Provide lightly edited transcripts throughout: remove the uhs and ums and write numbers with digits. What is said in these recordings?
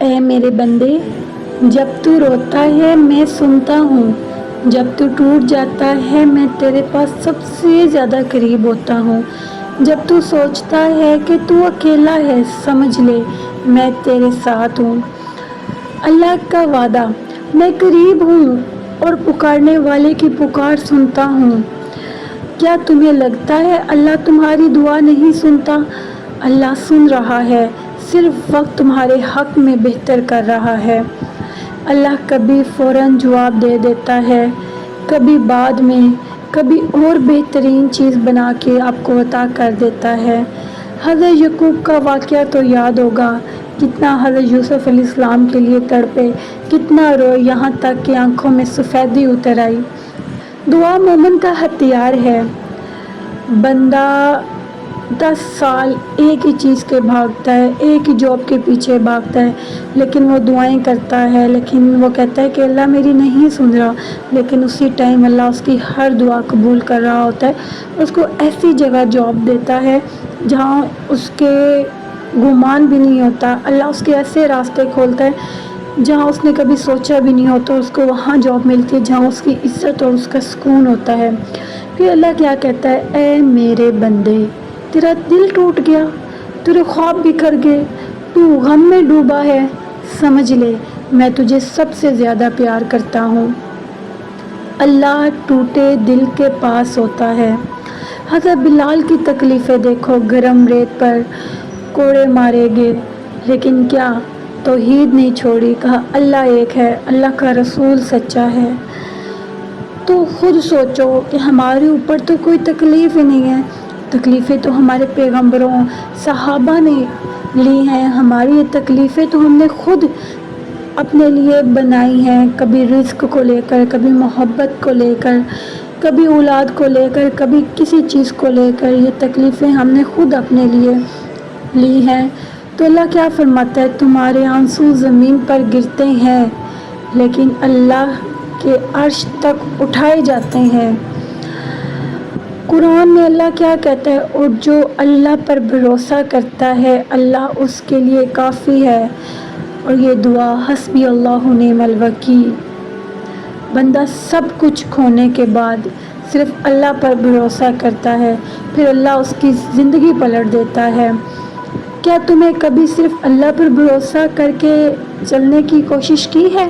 اے میرے بندے، جب تو روتا ہے میں سنتا ہوں، جب تو ٹوٹ جاتا ہے میں تیرے پاس سب سے زیادہ قریب ہوتا ہوں، جب تو سوچتا ہے کہ تو اکیلا ہے سمجھ لے میں تیرے ساتھ ہوں۔ اللہ کا وعدہ، میں قریب ہوں اور پکارنے والے کی پکار سنتا ہوں۔ کیا تمہیں لگتا ہے اللہ تمہاری دعا نہیں سنتا؟ اللہ سن رہا ہے، صرف وقت تمہارے حق میں بہتر کر رہا ہے۔ اللہ کبھی فوراً جواب دے دیتا ہے، کبھی بعد میں، کبھی اور بہترین چیز بنا کے آپ کو عطا کر دیتا ہے۔ حضرت یعقوب کا واقعہ تو یاد ہوگا، کتنا حضرت یوسف علیہ السلام کے لیے تڑپے، کتنا روئے، یہاں تک کہ آنکھوں میں سفیدی اتر آئی۔ دعا مومن کا ہتھیار ہے۔ بندہ 10 سال ایک ہی چیز کے بھاگتا ہے، ایک ہی جاب کے پیچھے بھاگتا ہے، لیکن وہ دعائیں کرتا ہے، لیکن وہ کہتا ہے کہ اللہ میری نہیں سن رہا، لیکن اسی ٹائم اللہ اس کی ہر دعا قبول کر رہا ہوتا ہے، اس کو ایسی جگہ جاب دیتا ہے جہاں اس کے گمان بھی نہیں ہوتا، اللہ اس کے ایسے راستے کھولتا ہے جہاں اس نے کبھی سوچا بھی نہیں ہوتا، اس کو وہاں جاب ملتی ہے جہاں اس کی عزت اور اس کا سکون ہوتا ہے۔ پھر اللہ کیا کہتا ہے، اے میرے بندے، تیرا دل ٹوٹ گیا، تیرے خواب بکھر گئے، تو غم میں ڈوبا ہے، سمجھ لے میں تجھے سب سے زیادہ پیار کرتا ہوں۔ اللہ ٹوٹے دل کے پاس ہوتا ہے۔ حضرت بلال کی تکلیفیں دیکھو، گرم ریت پر کوڑے مارے گئے، لیکن کیا توحید نہیں چھوڑی، کہا اللہ ایک ہے، اللہ کا رسول سچا ہے۔ تو خود سوچو کہ ہمارے اوپر تو کوئی تکلیف ہی نہیں ہے، تکلیفیں تو ہمارے پیغمبروں صحابہ نے لی ہیں، ہماری یہ تکلیفیں تو ہم نے خود اپنے لیے بنائی ہیں، کبھی رزق کو لے کر، کبھی محبت کو لے کر، کبھی اولاد کو لے کر، کبھی کسی چیز کو لے کر، یہ تکلیفیں ہم نے خود اپنے لیے لی ہیں۔ تو اللہ کیا فرماتا ہے، تمہارے آنسو زمین پر گرتے ہیں لیکن اللہ کے عرش تک اٹھائے جاتے ہیں۔ قرآن میں اللہ کیا کہتا ہے، اور جو اللہ پر بھروسہ کرتا ہے اللہ اس کے لیے کافی ہے، اور یہ دعا حسبی اللہ نعم الوکیل۔ بندہ سب کچھ کھونے کے بعد صرف اللہ پر بھروسہ کرتا ہے، پھر اللہ اس کی زندگی پلٹ دیتا ہے۔ کیا تمہیں کبھی صرف اللہ پر بھروسہ کر کے چلنے کی کوشش کی ہے؟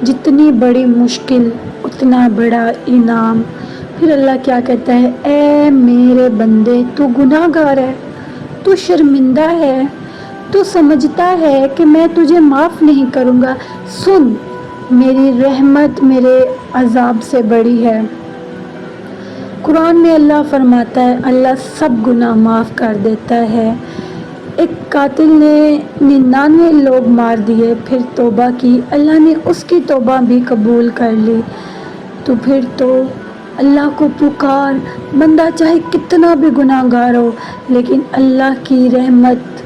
جتنی بڑی مشکل اتنا بڑا انعام۔ پھر اللہ کیا کہتا ہے، اے میرے بندے، تو گناہ گار ہے، تو شرمندہ ہے، تو سمجھتا ہے کہ میں تجھے معاف نہیں کروں گا، سن میری رحمت میرے عذاب سے بڑی ہے۔ قرآن میں اللہ فرماتا ہے اللہ سب گناہ معاف کر دیتا ہے۔ ایک قاتل نے 99 لوگ مار دیے، پھر توبہ کی، اللہ نے اس کی توبہ بھی قبول کر لی۔ تو پھر تو اللہ کو پکار، بندہ چاہے کتنا بھی گناہ گار ہو لیکن اللہ کی رحمت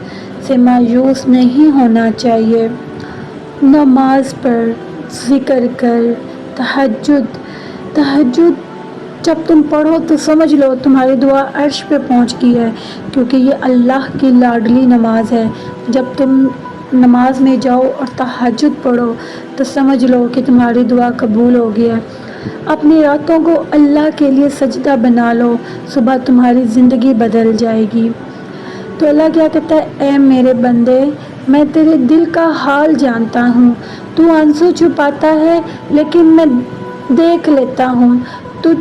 سے مایوس نہیں ہونا چاہیے۔ نماز پڑھ، ذکر کر، تہجد جب تم پڑھو تو سمجھ لو تمہاری دعا عرش پہ پہنچ گئی ہے، کیونکہ یہ اللہ کی لاڈلی نماز ہے۔ جب تم نماز میں جاؤ اور تہجد پڑھو تو سمجھ لو کہ تمہاری دعا قبول ہو گئی ہے۔ اپنی راتوں کو اللہ کے لیے سجدہ بنا لو، صبح تمہاری زندگی بدل جائے گی۔ تو اللہ کیا کہتا ہے، اے میرے بندے، میں تیرے دل کا حال جانتا ہوں، تو آنسو چھپاتا ہے لیکن میں دیکھ لیتا ہوں، تو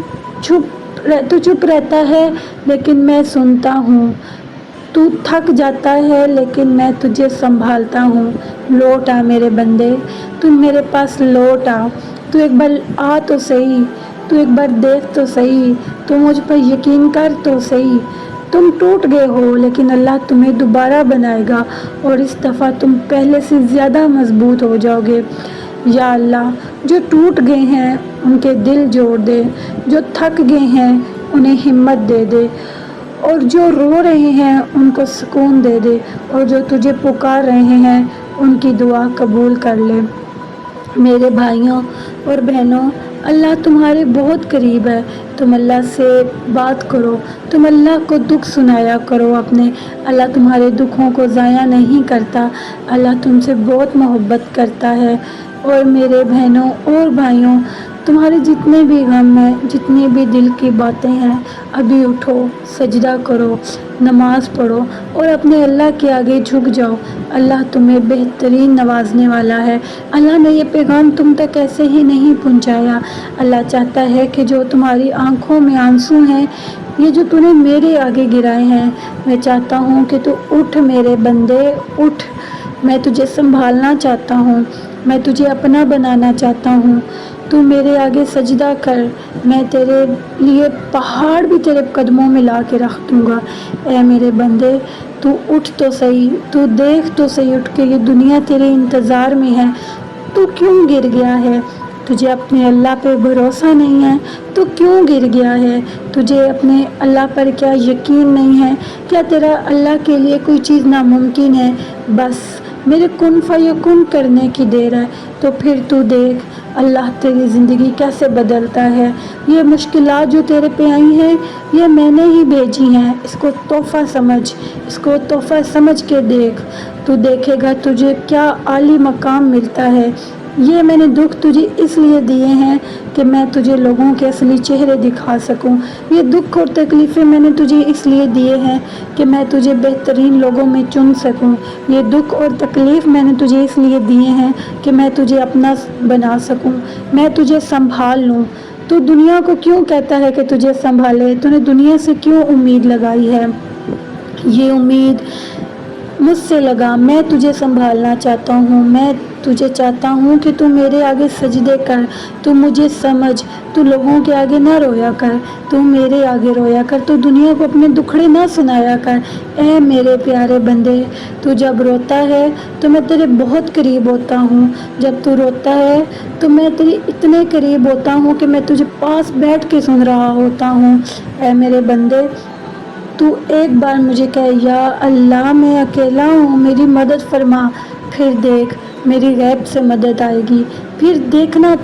چپ رہتا ہے لیکن میں سنتا ہوں، تو تھک جاتا ہے لیکن میں تجھے سنبھالتا ہوں۔ لوٹ آ میرے بندے، تم میرے پاس لوٹ آ، تو ایک بار آ تو صحیح، تو ایک بار دیکھ تو صحیح، تو مجھ پر یقین کر تو صحیح۔ تم ٹوٹ گئے ہو لیکن اللہ تمہیں دوبارہ بنائے گا، اور اس دفعہ تم پہلے سے زیادہ مضبوط ہو جاؤ گے۔ یا اللہ، جو ٹوٹ گئے ہیں ان کے دل جوڑ دے، جو تھک گئے ہیں انہیں ہمت دے دے، اور جو رو رہے ہیں ان کو سکون دے دے، اور جو تجھے پکار رہے ہیں ان کی دعا قبول کر لے۔ میرے بھائیوں اور بہنوں، اللہ تمہارے بہت قریب ہے، تم اللہ سے بات کرو، تم اللہ کو دکھ سنایا کرو اپنے۔ اللہ تمہارے دکھوں کو ضائع نہیں کرتا، اللہ تم سے بہت محبت کرتا ہے۔ اور میرے بہنوں اور بھائیوں، تمہارے جتنے بھی غم ہیں، جتنی بھی دل کی باتیں ہیں، ابھی اٹھو، سجدہ کرو، نماز پڑھو اور اپنے اللہ کے آگے جھک جاؤ۔ اللہ تمہیں بہترین نوازنے والا ہے۔ اللہ نے یہ پیغام تم تک ایسے ہی نہیں پہنچایا۔ اللہ چاہتا ہے کہ جو تمہاری آنکھوں میں آنسو ہیں، یہ جو تو نے میرے آگے گرائے ہیں، میں چاہتا ہوں کہ تو اٹھ میرے بندے، اٹھ۔ میں تجھے سنبھالنا چاہتا ہوں، میں تجھے اپنا بنانا چاہتا ہوں۔ تو میرے آگے سجدہ کر، میں تیرے لیے پہاڑ بھی تیرے قدموں میں لا کے رکھ دوں گا۔ اے میرے بندے، تو اٹھ تو صحیح، تو دیکھ تو صحیح اٹھ کے یہ دنیا تیرے انتظار میں ہے۔ تو کیوں گر گیا ہے؟ تجھے اپنے اللہ پہ بھروسہ نہیں ہے تو کیوں گر گیا ہے؟ تجھے اپنے اللہ پر کیا یقین نہیں ہے؟ کیا تیرا اللہ کے لیے کوئی چیز ناممکن ہے؟ بس میرے کن فیکن کرنے کی دیر ہے۔ تو پھر تو دیکھ اللہ تیری زندگی کیسے بدلتا ہے۔ یہ مشکلات جو تیرے پہ آئی ہیں، یہ میں نے ہی بھیجی ہیں۔ اس کو تحفہ سمجھ، اس کو تحفہ سمجھ کے دیکھ، تو دیکھے گا تجھے کیا عالی مقام ملتا ہے۔ یہ میں نے دکھ تجھے اس لیے دیے ہیں کہ میں تجھے لوگوں کے اصلی چہرے دکھا سکوں۔ یہ دکھ اور تکلیفیں میں نے تجھے اس لیے دیے ہیں کہ میں تجھے بہترین لوگوں میں چن سکوں۔ یہ دکھ اور تکلیف میں نے تجھے اس لیے دیے ہیں کہ میں تجھے اپنا بنا سکوں، میں تجھے سنبھال لوں۔ تو دنیا کو کیوں کہتا ہے کہ تجھے سنبھالے؟ تو نے دنیا سے کیوں امید لگائی ہے؟ یہ امید مجھ سے لگا، میں تجھے سنبھالنا چاہتا ہوں۔ میں تجھے چاہتا ہوں کہ تو میرے آگے سجدے کر، تو مجھے سمجھ، تو لوگوں کے آگے نہ رویا کر، تو میرے آگے رویا کر، تو دنیا کو اپنے دکھڑے نہ سنایا کر۔ اے میرے پیارے بندے، تو جب روتا ہے تو میں تیرے بہت قریب ہوتا ہوں۔ جب تو روتا ہے تو میں تیرے اتنے قریب ہوتا ہوں کہ میں تجھے پاس بیٹھ کے سن رہا ہوتا ہوں۔ اے میرے بندے، تو ایک بار مجھے کہے یا اللہ میں اکیلا ہوں، میری مدد فرما۔ پھر دیکھ میری غیب سے مدد آئے گی۔ پھر دیکھنا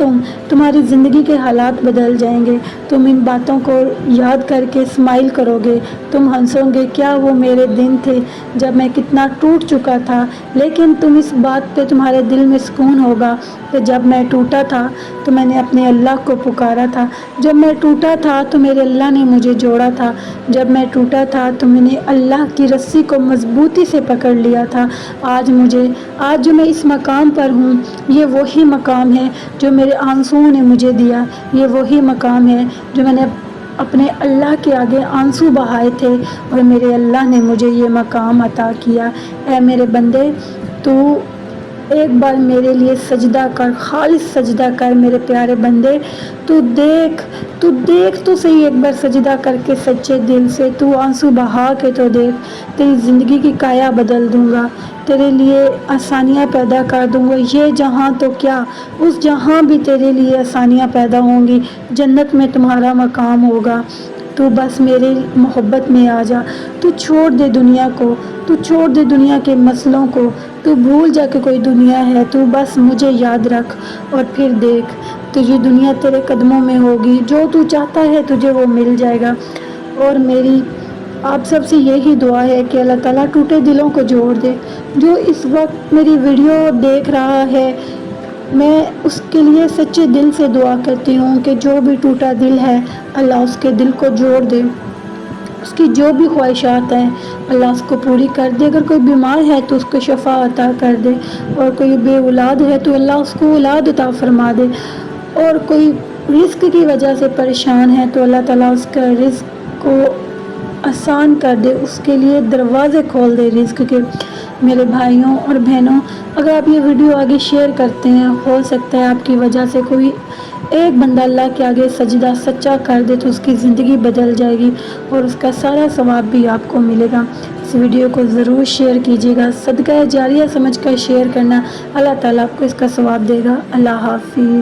تمہاری زندگی کے حالات بدل جائیں گے۔ تم ان باتوں کو یاد کر کے اسمائل کرو گے، تم ہنسو گے، کیا وہ میرے دن تھے جب میں کتنا ٹوٹ چکا تھا۔ لیکن تم اس بات پہ تمہارے دل میں سکون ہوگا کہ جب میں ٹوٹا تھا تو میں نے اپنے اللہ کو پکارا تھا، جب میں ٹوٹا تھا تو میرے اللہ نے مجھے جوڑا تھا، جب میں ٹوٹا تھا تو میں نے اللہ کی رسی کو مضبوطی سے پکڑ لیا تھا۔ آج جو میں اس مقام پر ہوں، یہ وہی مقام ہے جو میرے آنسوؤں نے مجھے دیا، یہ وہی مقام ہے جو میں نے اپنے اللہ کے آگے آنسو بہائے تھے اور میرے اللہ نے مجھے یہ مقام عطا کیا۔ اے میرے بندے، تو ایک بار میرے لیے سجدہ کر، خالص سجدہ کر میرے پیارے بندے۔ تو دیکھ تو صحیح ایک بار سجدہ کر کے سچے دل سے، تو آنسو بہا کے تو دیکھ، تیری زندگی کی کایا بدل دوں گا، تیرے لیے آسانیاں پیدا کر دوں گا۔ یہ جہاں تو کیا، اس جہاں بھی تیرے لیے آسانیاں پیدا ہوں گی، جنت میں تمہارا مقام ہوگا۔ تو بس میرے محبت میں آ جا، تو چھوڑ دے دنیا کو، تو چھوڑ دے دنیا کے مسئلوں کو، تو بھول جا کہ کوئی دنیا ہے، تو بس مجھے یاد رکھ اور پھر دیکھ تجھے دنیا تیرے قدموں میں ہوگی، جو تو چاہتا ہے تجھے وہ مل جائے گا۔ اور میری آپ سب سے یہی دعا ہے کہ اللہ تعالیٰ ٹوٹے دلوں کو جوڑ دے۔ جو اس وقت میری ویڈیو دیکھ رہا ہے، میں اس کے لیے سچے دل سے دعا کرتی ہوں کہ جو بھی ٹوٹا دل ہے، اللہ اس کے دل کو جوڑ دے، اس کی جو بھی خواہشات ہیں اللہ اس کو پوری کر دے۔ اگر کوئی بیمار ہے تو اس کو شفا عطا کر دے، اور کوئی بے اولاد ہے تو اللہ اس کو اولاد عطا فرما دے، اور کوئی رزق کی وجہ سے پریشان ہے تو اللہ تعالیٰ اس کا رزق کو آسان کر دے، اس کے لیے دروازے کھول دے رزق کے۔ میرے بھائیوں اور بہنوں، اگر آپ یہ ویڈیو آگے شیئر کرتے ہیں، ہو سکتا ہے آپ کی وجہ سے کوئی ایک بندہ اللہ کے آگے سجدہ سچا کر دے تو اس کی زندگی بدل جائے گی اور اس کا سارا ثواب بھی آپ کو ملے گا۔ اس ویڈیو کو ضرور شیئر کیجیے گا، صدقہ جاریہ سمجھ کر شیئر کرنا، اللہ تعالیٰ آپ کو اس کا ثواب دے گا۔ اللہ حافظ۔